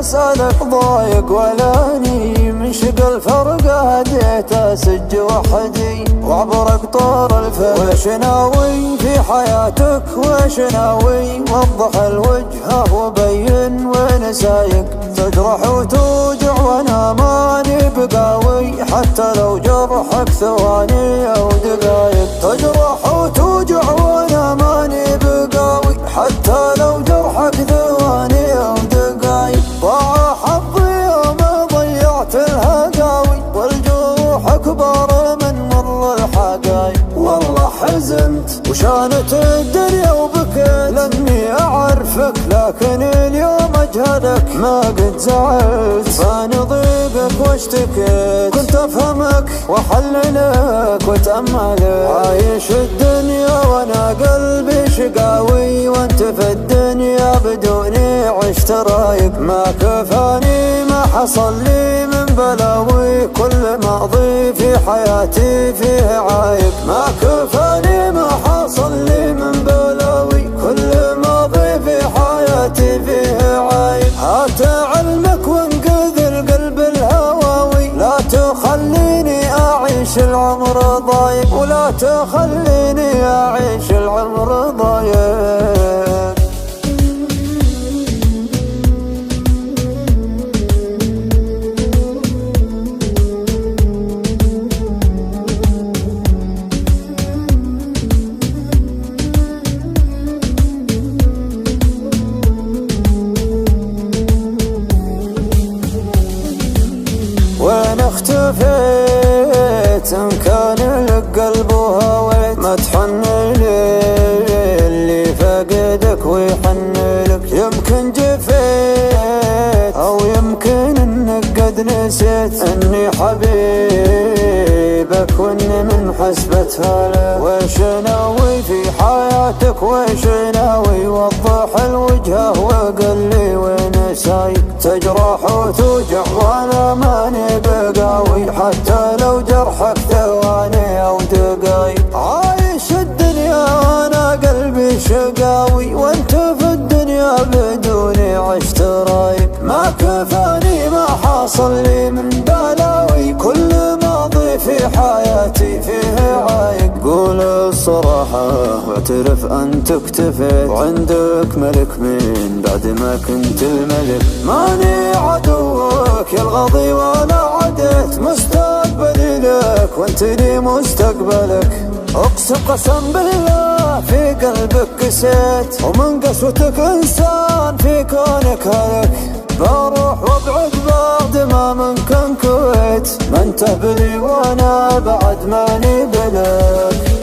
اسألك ضايق ولاني من شق الفرقة هديت اسج وحدي وعبر اقطار الفرق. وش ناوي في حياتك وش ناوي؟ وضح الوجهه وبين وين سايق. تجرح وتوجع وانا ماني بقاوي حتى لو جرحك ثواني او دقايق. تجرح وتوجع وانا ماني بقاوي حتى لو جرحك ثواني او دقايق. ضاع حظي يوم ضيعت الهقاوي والجروح اكبر من مر الحقايق. والله حزنت وشانت الدنيا وبكيت لاني اعرفك لكن اليوم اجهلك. ما قد زعلت فاني ضيقك واشتكيت كنت افهمك واحللك واتاملك. عايش الدنيا وانا قلبي شقاوي وانت في الدنيا بدوني عشت رايق. ما كفاني ما حصل لي من بلاوي كل ماضي في حياتي فيه عايق. ما كفاني ما حصل لي من بلاوي كل ماضي في حياتي فيه عايق. هات علمك وانقذ القلب الهواوي لا تخليني اعيش العمر ضايق ولا تخليني اعيش العمر ضايق. وين اختفيت ان كان لك قلب وهويت؟ ما تحن لي اللي فقدك ويحن لك. يمكن جفيت او يمكن انك قد نسيت اني حبيبك واني من حسبتها لك. وش ناوي في حياتك وش ناوي؟ وضح الوجهه وقل لي وين سايق. تجرح وتوجع وانا ماني بقاوي حتى لو جرحك ثواني او دقايق. عايش الدنيا وانا قلبي شقاوي وانت في الدنيا بدوني عشت رايق. ما كفاني ما حصل لي من بلاوي كل ماضي في حياتي فيه عايق. قول الصراحة واعترف انت اكتفيت وعندك ملك من بعد ما كنت الملك. ماني عدوك يا الغضي ولا عديت مستقبلي لك وانت لي مستقبلك. اقسم قسم بالله في قلبك قسيت ومن قسوتك انسان في كونك هلك. بروح وابعد بعد ما منك انكويت ما انت بلي وانا بعد ماني بلك.